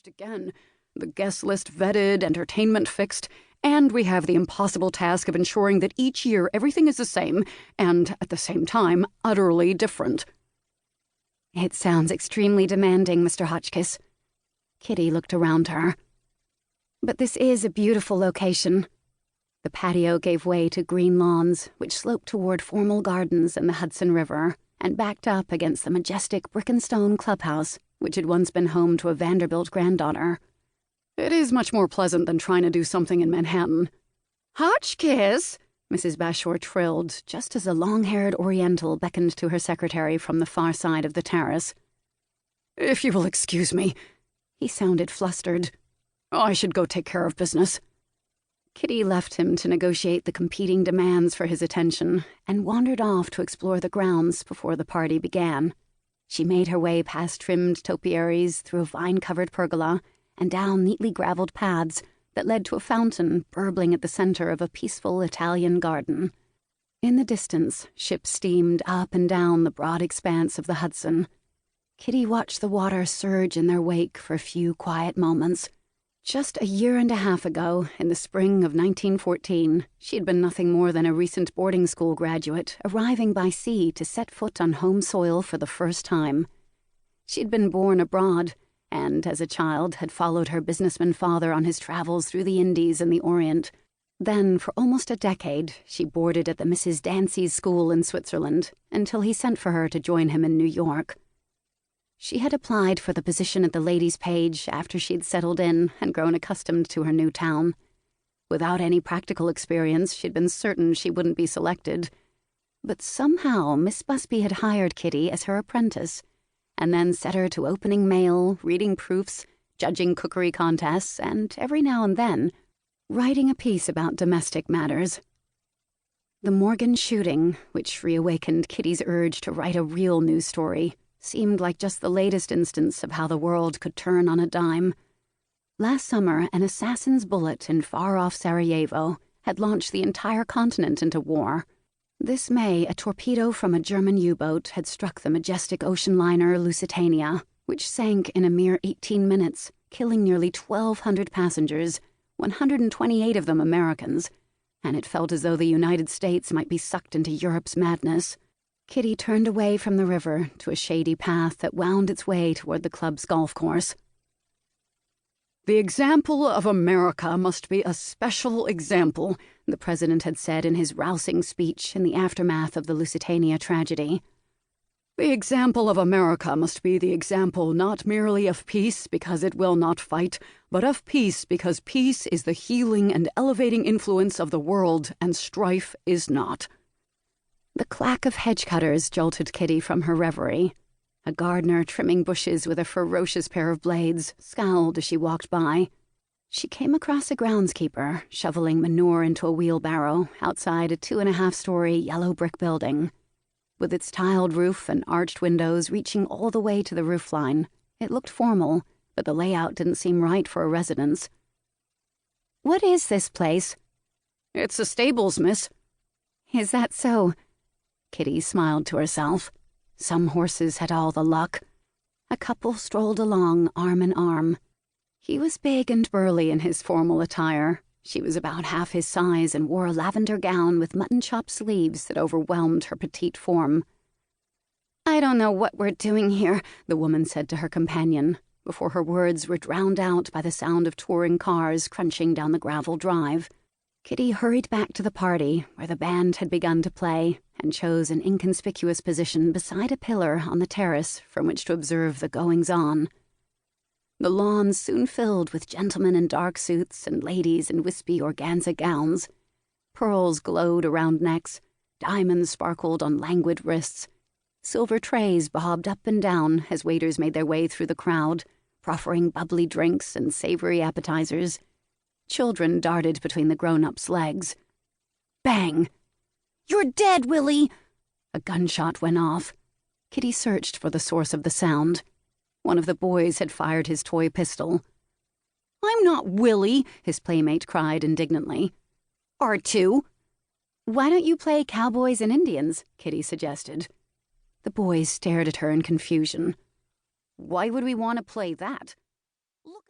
Unabridged again. The guest list vetted, entertainment fixed, and we have the impossible task of ensuring that each year everything is the same, and, at the same time, utterly different." "It sounds extremely demanding, Mr. Hotchkiss." Kitty looked around her. "But this is a beautiful location." The patio gave way to green lawns, which sloped toward formal gardens and the Hudson River, and backed up against the majestic brick-and-stone clubhouse, which had once been home to a Vanderbilt granddaughter. "It is much more pleasant than trying to do something in Manhattan." "Hotchkiss!" Mrs. Bashore trilled, just as a long-haired Oriental beckoned to her secretary from the far side of the terrace. "If you will excuse me." He sounded flustered. "I should go take care of business." Kitty left him to negotiate the competing demands for his attention and wandered off to explore the grounds before the party began. She made her way past trimmed topiaries through a vine-covered pergola and down neatly graveled paths that led to a fountain burbling at the center of a peaceful Italian garden. In the distance, ships steamed up and down the broad expanse of the Hudson. Kitty watched the water surge in their wake for a few quiet moments. Just a year and a half ago, in the spring of 1914, she had been nothing more than a recent boarding school graduate arriving by sea to set foot on home soil for the first time. She'd been born abroad, and as a child had followed her businessman father on his travels through the Indies and the Orient. Then, for almost a decade, she boarded at the Mrs. Dancy's school in Switzerland until he sent for her to join him in New York. She had applied for the position at the ladies' page after she'd settled in and grown accustomed to her new town. Without any practical experience, she'd been certain she wouldn't be selected. But somehow Miss Busby had hired Kitty as her apprentice, and then set her to opening mail, reading proofs, judging cookery contests, and every now and then, writing a piece about domestic matters. The Morgan shooting, which reawakened Kitty's urge to write a real news story, seemed like just the latest instance of how the world could turn on a dime. Last summer, an assassin's bullet in far-off Sarajevo had launched the entire continent into war. This May, a torpedo from a German U-boat had struck the majestic ocean liner Lusitania, which sank in a mere 18 minutes, killing nearly 1,200 passengers, 128 of them Americans, and it felt as though the United States might be sucked into Europe's madness. Kitty turned away from the river to a shady path that wound its way toward the club's golf course. "The example of America must be a special example," the president had said in his rousing speech in the aftermath of the Lusitania tragedy. "The example of America must be the example not merely of peace because it will not fight, but of peace because peace is the healing and elevating influence of the world and strife is not." The clack of hedge cutters jolted Kitty from her reverie. A gardener trimming bushes with a ferocious pair of blades scowled as she walked by. She came across a groundskeeper shoveling manure into a wheelbarrow outside a 2.5-story yellow brick building. With its tiled roof and arched windows reaching all the way to the roofline, it looked formal, but the layout didn't seem right for a residence. "What is this place?" "It's the stables, miss." "Is that so?" Kitty smiled to herself. Some horses had all the luck. A couple strolled along arm in arm. He was big and burly in his formal attire. She was about half his size and wore a lavender gown with mutton-chop sleeves that overwhelmed her petite form. "I don't know what we're doing here," the woman said to her companion, before her words were drowned out by the sound of touring cars crunching down the gravel drive. Kitty hurried back to the party, where the band had begun to play, and chose an inconspicuous position beside a pillar on the terrace from which to observe the goings-on. The lawns soon filled with gentlemen in dark suits and ladies in wispy organza gowns. Pearls glowed around necks, diamonds sparkled on languid wrists. Silver trays bobbed up and down as waiters made their way through the crowd, proffering bubbly drinks and savory appetizers. Children darted between the grown-ups' legs. Bang! "You're dead, Willie!" A gunshot went off. Kitty searched for the source of the sound. One of the boys had fired his toy pistol. "I'm not Willie," his playmate cried indignantly. "R2." "Why don't you play Cowboys and Indians?" Kitty suggested. The boys stared at her in confusion. "Why would we want to play that?" "Look